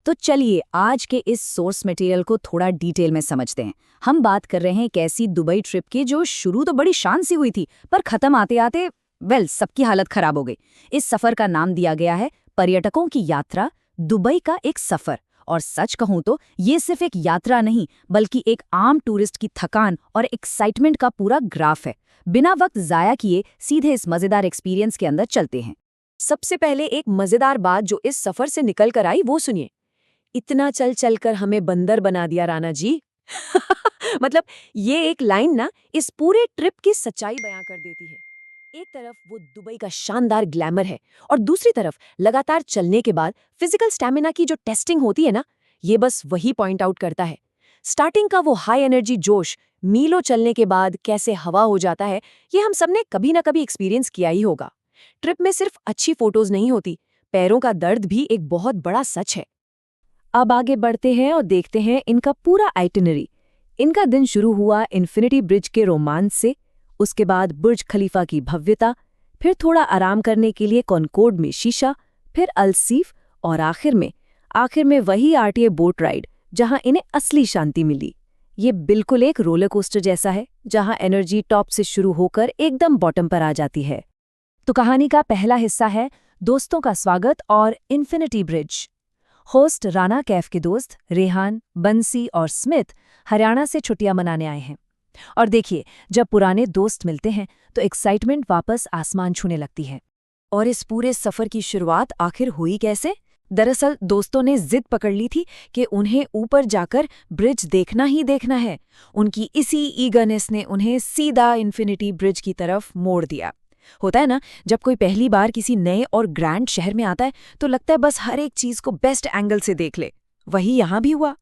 तो चलिए आज के इस सोर्स मटेरियल को थोड़ा डिटेल में समझते हैं। हम बात कर रहे हैं एक ऐसी दुबई ट्रिप की जो शुरू तो बड़ी शान सी हुई थी, पर खत्म आते आते सबकी हालत खराब हो गई। इस सफर का नाम दिया गया है पर्यटकों की यात्रा, दुबई का एक सफर। और सच कहूं तो ये सिर्फ एक यात्रा नहीं, बल्कि एक आम टूरिस्ट की थकान और एक्साइटमेंट का पूरा ग्राफ है। बिना वक्त जाया किए सीधे इस मजेदार एक्सपीरियंस के अंदर चलते हैं। सबसे पहले एक मजेदार बात जो इस सफर से निकल कर आई वो सुनिए। इतना चल चल कर हमें बंदर बना दिया राणा जी। मतलब ये एक लाइन ना इस पूरे ट्रिप की सच्चाई बयां कर देती है। एक तरफ वो दुबई का शानदार ग्लैमर है और दूसरी तरफ लगातार चलने के बाद फिजिकल स्टैमिना की जो टेस्टिंग होती है ना, ये बस वही पॉइंट आउट करता है। स्टार्टिंग का वो हाई एनर्जी जोश, मीलों चलने के बाद कैसे हवा हो जाता है, ये हम सबने कभी ना कभी एक्सपीरियंस किया ही होगा। ट्रिप में सिर्फ अच्छी फोटोज नहीं होती, पैरों का दर्द भी एक बहुत बड़ा सच है। अब आगे बढ़ते हैं और देखते हैं इनका पूरा आइटिनरी। इनका दिन शुरू हुआ इन्फिनिटी ब्रिज के रोमांच से, उसके बाद बुर्ज खलीफा की भव्यता, फिर थोड़ा आराम करने के लिए कॉनकॉर्ड में शीशा, फिर अल-सीफ और आखिर में वही आरटीए बोट राइड जहां इन्हें असली शांति मिली। ये बिल्कुल एक रोलर कोस्टर जैसा है, जहां एनर्जी टॉप से शुरू होकर एकदम बॉटम पर आ जाती है। तो कहानी का पहला हिस्सा है दोस्तों का स्वागत और infinity bridge. Host Rana Kaif के दोस्त रेहान, बंसी और स्मिथ हरियाणा से छुट्टियां मनाने आए हैं। और देखिए, जब पुराने दोस्त मिलते हैं तो एक्साइटमेंट वापस आसमान छूने लगती है। और इस पूरे सफर की शुरुआत आखिर हुई कैसे? दरअसल दोस्तों ने जिद पकड़ ली थी कि उन्हें ऊपर जाकर ब्रिज देखना ही देखना है। उनकी इसी ईगरनेस ने उन्हें सीधा इन्फिनिटी ब्रिज की तरफ मोड़ दिया। होता है ना, जब कोई पहली बार किसी नए और ग्रैंड शहर में आता है तो लगता है बस हर एक चीज को बेस्ट एंगल से देख ले। वही यहां भी हुआ।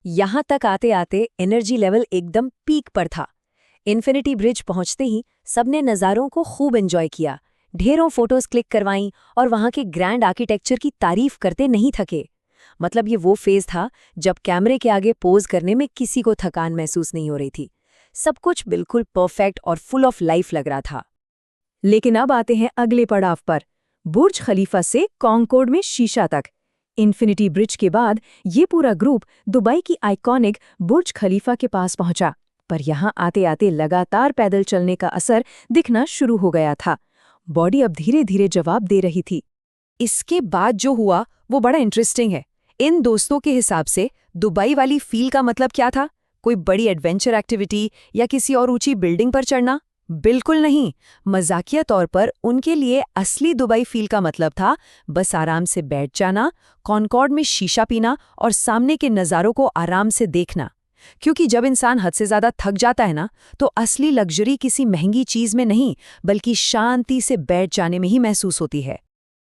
यहां तक आते आते एनर्जी लेवल एकदम पीक पर था। इन्फिनिटी ब्रिज पहुंचते ही सबने नज़ारों को खूब एंजॉय किया, ढेरों फोटोज क्लिक करवाईं और वहां के ग्रैंड आर्किटेक्चर की तारीफ करते नहीं थके। मतलब ये वो फेज था जब कैमरे के आगे पोज करने में किसी को थकान महसूस नहीं हो रही थी। सब कुछ बिल्कुल परफेक्ट और फुल ऑफ लाइफ लग रहा था। लेकिन अब आते हैं अगले पड़ाव पर, बुर्ज खलीफा से कॉनकॉर्ड में शीशा तक। इन्फिनिटी ब्रिज के बाद ये पूरा ग्रुप दुबई की आइकॉनिक बुर्ज खलीफा के पास पहुंचा, पर यहां आते आते लगातार पैदल चलने का असर दिखना शुरू हो गया था। बॉडी अब धीरे धीरे जवाब दे रही थी। इसके बाद जो हुआ वो बड़ा इंटरेस्टिंग है। इन दोस्तों के हिसाब से दुबई वाली फील का मतलब क्या था? कोई बड़ी एडवेंचर एक्टिविटी या किसी और ऊंची बिल्डिंग पर चढ़ना? बिल्कुल नहीं। मजाकिया तौर पर उनके लिए असली दुबई फील का मतलब था बस आराम से बैठ जाना, कॉनकॉर्ड में शीशा पीना और सामने के नज़ारों को आराम से देखना। क्योंकि जब इंसान हद से ज़्यादा थक जाता है ना, तो असली लग्जरी किसी महंगी चीज़ में नहीं, बल्कि शांति से बैठ जाने में ही महसूस होती है।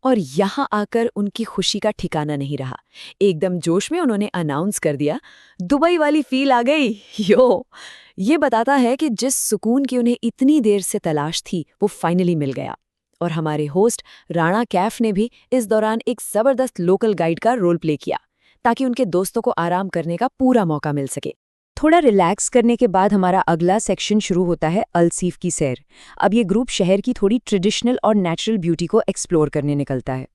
और यहाँ आकर उनकी खुशी का ठिकाना नहीं रहा। एकदम जोश में उन्होंने अनाउंस कर दिया, दुबई वाली फील आ गई यो। ये बताता है कि जिस सुकून की उन्हें इतनी देर से तलाश थी वो फाइनली मिल गया। और हमारे होस्ट राणा कैफ ने भी इस दौरान एक जबरदस्त लोकल गाइड का रोल प्ले किया, ताकि उनके दोस्तों को आराम करने का पूरा मौका मिल सके। थोड़ा रिलैक्स करने के बाद हमारा अगला सेक्शन शुरू होता है अल-सीफ की सैर। अब ये ग्रुप शहर की थोड़ी ट्रेडिशनल और नेचुरल ब्यूटी को एक्सप्लोर करने निकलता है।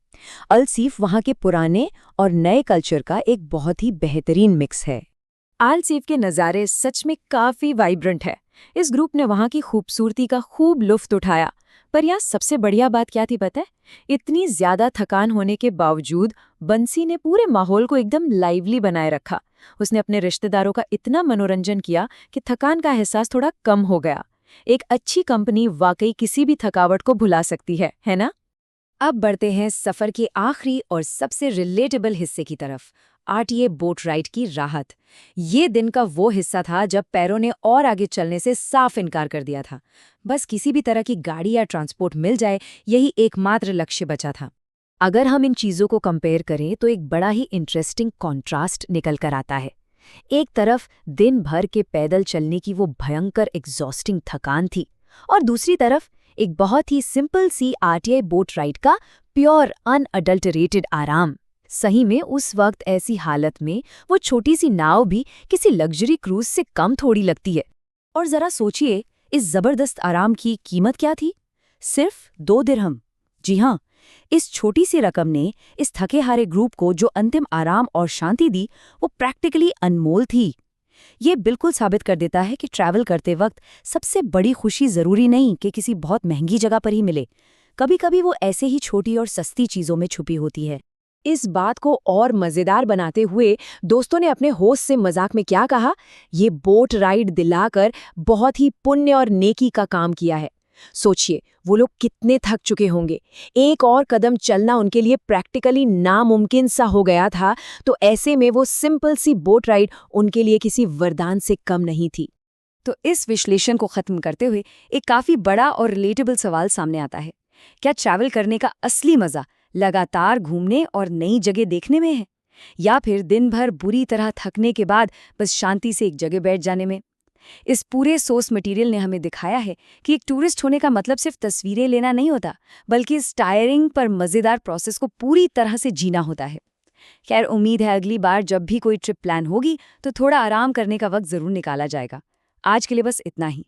अल-सीफ वहाँ के पुराने और नए कल्चर का एक बहुत ही बेहतरीन मिक्स है। अल-सीफ के नज़ारे सच में काफ़ी वाइब्रेंट है। इस ग्रुप ने वहाँ की खूबसूरती का खूब लुफ्त उठाया। पर यहाँ सबसे बढ़िया बात क्या थी पता है? इतनी ज़्यादा थकान होने के बावजूद बंसी ने पूरे माहौल को एकदम लाइवली बनाए रखा। उसने अपने रिश्तेदारों का इतना मनोरंजन किया कि थकान का एहसास थोड़ा कम हो गया। एक अच्छी कंपनी वाकई किसी भी थकावट को भुला सकती है ना? अब बढ़ते हैं सफ़र के आखिरी और सबसे रिलेटेबल हिस्से की तरफ, आरटीए बोट राइड की राहत। ये दिन का वो हिस्सा था जब पैरों ने और आगे चलने से साफ इनकार कर दिया था। बस किसी भी तरह की गाड़ी या ट्रांसपोर्ट मिल जाए, यही एकमात्र लक्ष्य बचा था। अगर हम इन चीज़ों को कंपेयर करें तो एक बड़ा ही इंटरेस्टिंग कॉन्ट्रास्ट निकल कर आता है। एक तरफ दिन भर के पैदल चलने की वो भयंकर एग्जॉस्टिंग थकान थी, और दूसरी तरफ एक बहुत ही सिंपल सी आरटीए बोट राइड का प्योर अनअडल्टरेटेड आराम। सही में उस वक्त ऐसी हालत में वो छोटी सी नाव भी किसी लग्जरी क्रूज से कम थोड़ी लगती है। और जरा सोचिए, इस जबरदस्त आराम की कीमत क्या थी? सिर्फ 2 दिरहम। जी हाँ, इस छोटी सी रकम ने इस थके हारे ग्रुप को जो अंतिम आराम और शांति दी, वो प्रैक्टिकली अनमोल थी। ये बिल्कुल साबित कर देता है कि ट्रैवल करते वक्त सबसे बड़ी खुशी जरूरी नहीं कि किसी बहुत महंगी जगह पर ही मिले। कभी-कभी वो ऐसे ही छोटी और सस्ती चीजों में छुपी होती है। इस बात को और मजेदार बनाते हुए दोस्तों ने अपने होस्ट से मजाक में क्या कहा, ये बोट राइड दिलाकर बहुत ही पुण्य और नेकी का काम किया है। सोचिए वो लोग कितने थक चुके होंगे, एक और कदम चलना उनके लिए प्रैक्टिकली नामुमकिन सा हो गया था, तो ऐसे में वो सिंपल सी बोट राइड उनके लिए किसी वरदान से कम नहीं थी। तो इस विश्लेषण को खत्म करते हुए एक काफी बड़ा और रिलेटेबल सवाल सामने आता है। क्या ट्रैवल करने का असली मजा लगातार घूमने और नई जगह देखने में है, या फिर दिन भर बुरी तरह थकने के बाद बस शांति से एक जगह बैठ जाने में? इस पूरे सोर्स मटेरियल ने हमें दिखाया है कि एक टूरिस्ट होने का मतलब सिर्फ तस्वीरें लेना नहीं होता, बल्कि इस टायरिंग पर मजेदार प्रोसेस को पूरी तरह से जीना होता है। खैर, उम्मीद है अगली बार जब भी कोई ट्रिप प्लान होगी तो थोड़ा आराम करने का वक्त जरूर निकाला जाएगा। आज के लिए बस इतना ही।